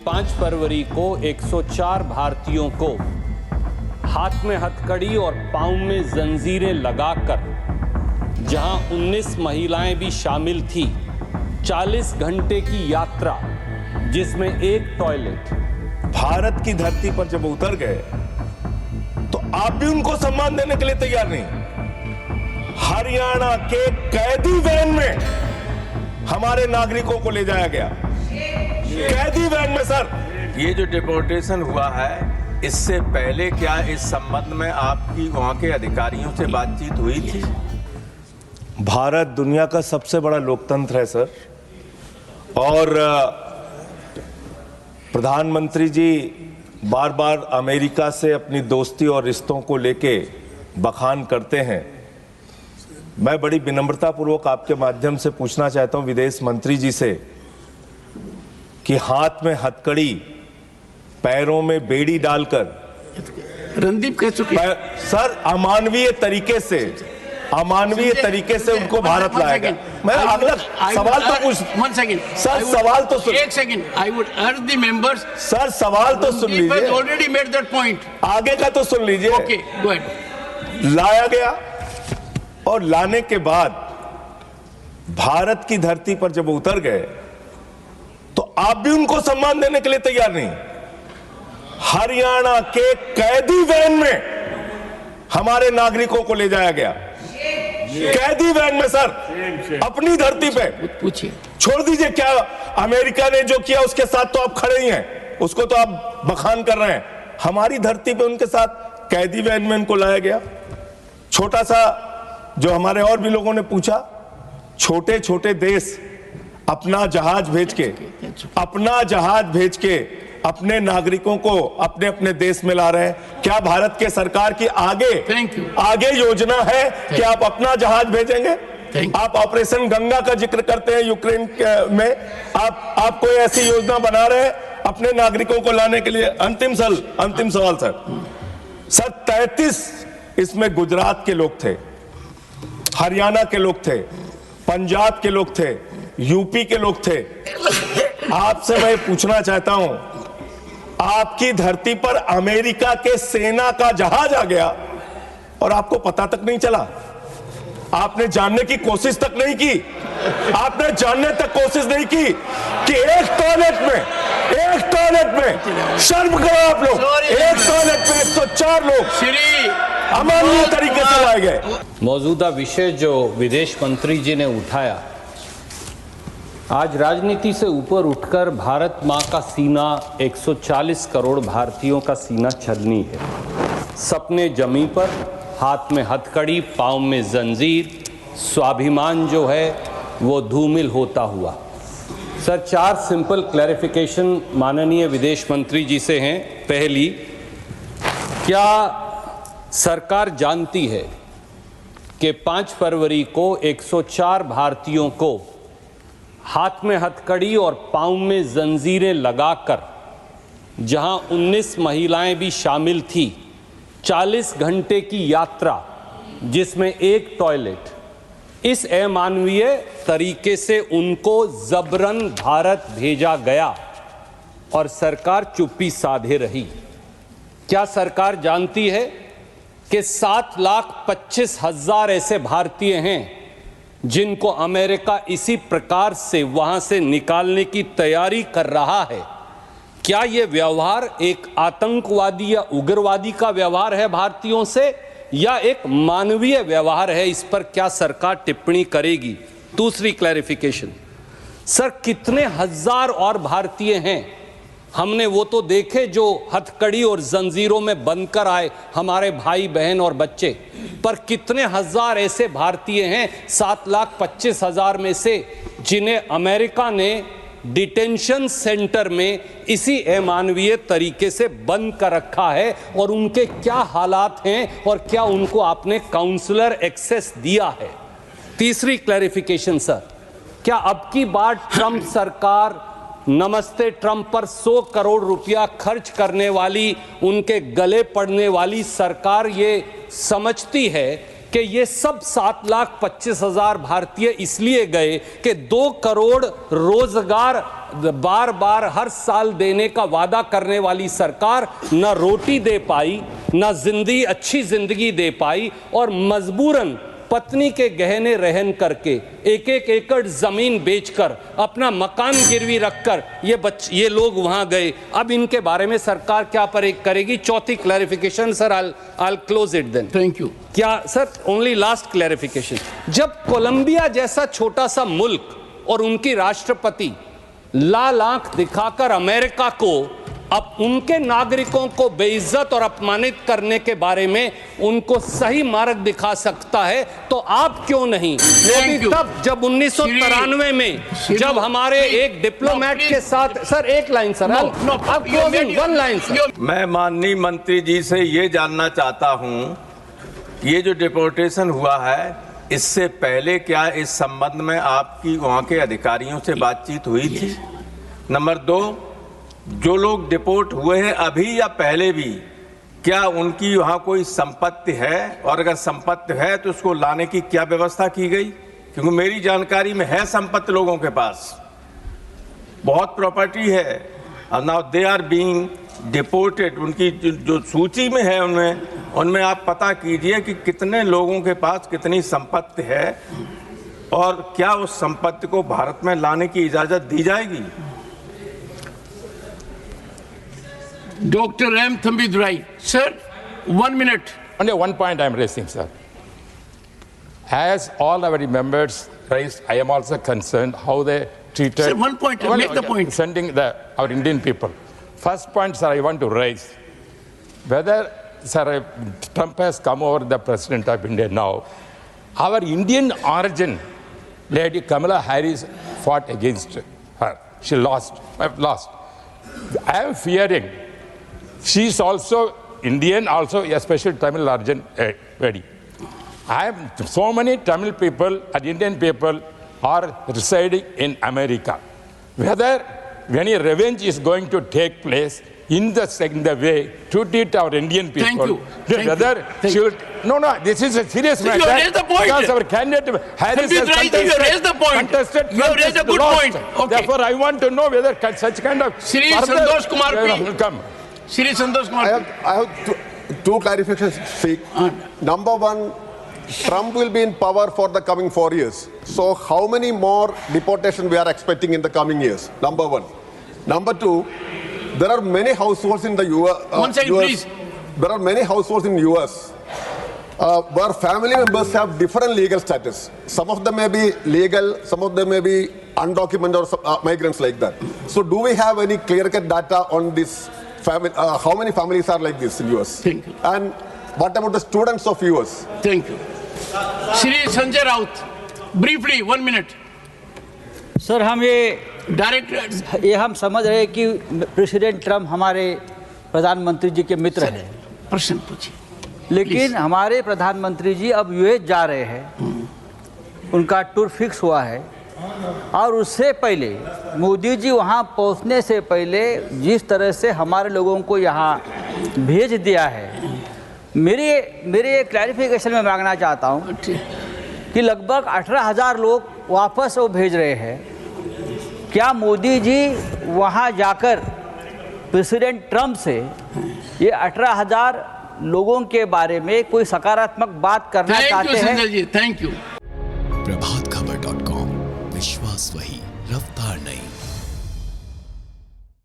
5 फरवरी को 104 भारतीयों को हाथ में हथकड़ी और पांव में जंजीरें लगाकर, जहां 19 महिलाएं भी शामिल थी, 40 घंटे की यात्रा जिसमें एक टॉयलेट, भारत की धरती पर जब उतर गए तो आप भी उनको सम्मान देने के लिए तैयार नहीं। हरियाणा के कैदी वैन में हमारे नागरिकों को ले जाया गया, कैदी वैन में। सर, ये जो डिपोर्टेशन हुआ है, इससे पहले क्या इस संबंध में आपकी वहां के अधिकारियों से बातचीत हुई थी? भारत दुनिया का सबसे बड़ा लोकतंत्र है सर, और प्रधानमंत्री जी बार बार अमेरिका से अपनी दोस्ती और रिश्तों को लेके बखान करते हैं। मैं बड़ी विनम्रतापूर्वक आपके माध्यम से पूछना चाहता हूं विदेश मंत्री जी से कि हाथ में हथकड़ी, पैरों में बेड़ी डालकर रणदीप कह चुके सर अमानवीय तरीके से उनको भारत लाया गया। मैं अगला सवाल तो पूछ, सर सवाल तो सुन, एक सेकंड, आई वुड अर्ज द मेंबर्स, सर सवाल तो सुन लीजिए, ऑलरेडी मेड दैट पॉइंट, आगे का तो सुन लीजिए। Okay, go ahead. लाया गया और लाने के बाद भारत की धरती पर जब उतर गए तो आप भी उनको सम्मान देने के लिए तैयार नहीं। हरियाणा के कैदी वैन में हमारे नागरिकों को ले जाया गया, कैदी वैन में सर, अपनी धरती पे। पूछिए, छोड़ दीजिए, क्या अमेरिका ने जो किया उसके साथ तो आप खड़े ही हैं, उसको तो आप बखान कर रहे हैं। हमारी धरती पे उनके साथ कैदी वैन में उनको लाया गया। छोटा सा, जो हमारे और भी लोगों ने पूछा, छोटे छोटे देश अपना जहाज भेज के अपने नागरिकों को अपने अपने देश में ला रहे हैं। क्या भारत के सरकार की आगे योजना है कि आप अपना जहाज भेजेंगे? आप ऑपरेशन गंगा का जिक्र करते हैं यूक्रेन में, आप कोई ऐसी योजना बना रहे हैं अपने नागरिकों को लाने के लिए? अंतिम सवाल सर, 33 इसमें गुजरात के लोग थे, हरियाणा के लोग थे, पंजाब के लोग थे, यूपी के लोग थे। आपसे मैं पूछना चाहता हूं, आपकी धरती पर अमेरिका के सेना का जहाज आ गया और आपको पता तक नहीं चला? आपने जानने की कोशिश तक नहीं की? आपने जानने तक कोशिश नहीं की कि एक टॉयलेट में शर्म करो आप लोग, एक टॉयलेट में 104 लोग अमानवीय तरीके से लाए गए। मौजूदा विषय जो विदेश मंत्री जी ने उठाया, आज राजनीति से ऊपर उठकर भारत माँ का सीना, 140 करोड़ भारतीयों का सीना छलनी है। सपने जमी पर, हाथ में हथकड़ी, पांव में जंजीर, स्वाभिमान जो है वो धूमिल होता हुआ। सर, 4 सिंपल क्लैरिफिकेशन माननीय विदेश मंत्री जी से हैं। पहली, क्या सरकार जानती है कि 5 फरवरी को 104 भारतीयों को हाथ में हथकड़ी और पांव में जंजीरें लगाकर, जहां 19 महिलाएं भी शामिल थी, 40 घंटे की यात्रा जिसमें एक टॉयलेट, इस अमानवीय तरीके से उनको जबरन भारत भेजा गया और सरकार चुप्पी साधे रही? क्या सरकार जानती है कि 7,25,000 ऐसे भारतीय हैं जिनको अमेरिका इसी प्रकार से वहां से निकालने की तैयारी कर रहा है? क्या यह व्यवहार एक आतंकवादी या उग्रवादी का व्यवहार है भारतीयों से, या एक मानवीय व्यवहार है? इस पर क्या सरकार टिप्पणी करेगी? दूसरी क्लैरिफिकेशन, सर, कितने हजार और भारतीय हैं? हमने वो तो देखे जो हथकड़ी और जंजीरों में बंधकर आए, हमारे भाई बहन और बच्चे, पर कितने हजार ऐसे भारतीय हैं 7,25,000 में से जिन्हें अमेरिका ने डिटेंशन सेंटर में इसी अमानवीय तरीके से बंद कर रखा है? और उनके क्या हालात हैं और क्या उनको आपने काउंसलर एक्सेस दिया है? तीसरी क्लैरिफिकेशन सर, क्या अब की बार ट्रंप सरकार नमस्ते ट्रंप पर 100 करोड़ रुपया खर्च करने वाली, उनके गले पड़ने वाली सरकार ये समझती है कि कि ये सब 7,25,000 भारतीय इसलिए गए कि 2 करोड़ रोजगार बार बार हर साल देने का वादा करने वाली सरकार न रोटी दे पाई, न अच्छी जिंदगी दे पाई, और मजबूरन पत्नी के गहने रहन करके 1-1 एकड़ जमीन बेचकर अपना मकान गिरवी रखकर ये लोग वहां गए। अब इनके बारे में सरकार क्या करेगी? चौथी clarification sir, I close it then. Thank you. क्या सर, ओनली लास्ट क्लैरिफिकेशन, जब कोलंबिया जैसा छोटा सा मुल्क और उनकी राष्ट्रपति लाल आंख दिखाकर अमेरिका को अब उनके नागरिकों को बेइज्जत और अपमानित करने के बारे में उनको सही मार्ग दिखा सकता है, तो आप क्यों नहीं? तब जब 1993 में जब हमारे एक डिप्लोमेट के साथ, सर एक line sir, one line sir. मैं माननीय मंत्री जी से ये जानना चाहता हूं, ये जो डिपोर्टेशन हुआ है, इससे पहले क्या इस संबंध में आपकी वहां के अधिकारियों से बातचीत हुई थी? नंबर 2, जो लोग डिपोर्ट हुए हैं अभी या पहले भी, क्या उनकी वहां कोई संपत्ति है? और अगर संपत्ति है तो उसको लाने की क्या व्यवस्था की गई? क्योंकि मेरी जानकारी में है संपत्ति लोगों के पास, बहुत प्रॉपर्टी है, और now they are being deported. उनकी जो सूची में है उनमें आप पता कीजिए कि कितने लोगों के पास कितनी संपत्ति है और क्या उस संपत्ति को भारत में लाने की इजाजत दी जाएगी? Dr. M. Thambidurai. Sir, 1 minute. Only one point I am raising, sir. As all our members raised, I am also concerned how they treated. Sir, one point. Make the point. Sending our Indian people. First point, sir, I want to raise whether, sir, Trump has come over the president of India now. Our Indian origin lady Kamala Harris fought against her. She lost. I am fearing. She is also Indian, also a special Tamil origin lady. So many Tamil people and Indian people are residing in America. Whether any revenge is going to take place in the way to treat our Indian people. Thank you. Whether she will. No, this is a serious matter. You have raised the point. Because our candidate Harris has you have raised the point. You have raised a good point. Okay. Therefore, I want to know whether such kind of. Shri Santosh Kumar will come. Shri Santosh Kumar. I have two clarifications. Number one, Trump will be in power for the coming 4 years. So how many more deportation we are expecting in the coming years? Number one. Number two, there are many households in the US. One second, please. There are many households in US where family members have different legal status. Some of them may be legal, some of them may be undocumented or migrants like that. So do we have any clear-cut data on this? How many families are like this in US? Thank you. And what about the students of US? Thank you. Shri Sanjay Raut, briefly, 1 minute. Sir, हम समझ रहे हैं कि president Trump हमारे प्रधानमंत्री जी के मित्र हैं। प्रश्न पूछिए। लेकिन हमारे प्रधानमंत्री जी अब यूएस जा रहे हैं, उनका टूर फिक्स हुआ है, और उससे पहले मोदी जी वहाँ पहुँचने से पहले जिस तरह से हमारे लोगों को यहाँ भेज दिया है, मेरे क्लैरिफिकेशन में मांगना चाहता हूँ कि लगभग 18,000 लोग वापस वो भेज रहे हैं। क्या मोदी जी वहाँ जाकर प्रेसिडेंट ट्रम्प से ये 18,000 लोगों के बारे में कोई सकारात्मक बात करना चाहते हैं? Thank you Sanjay ji, thank you. Prabhat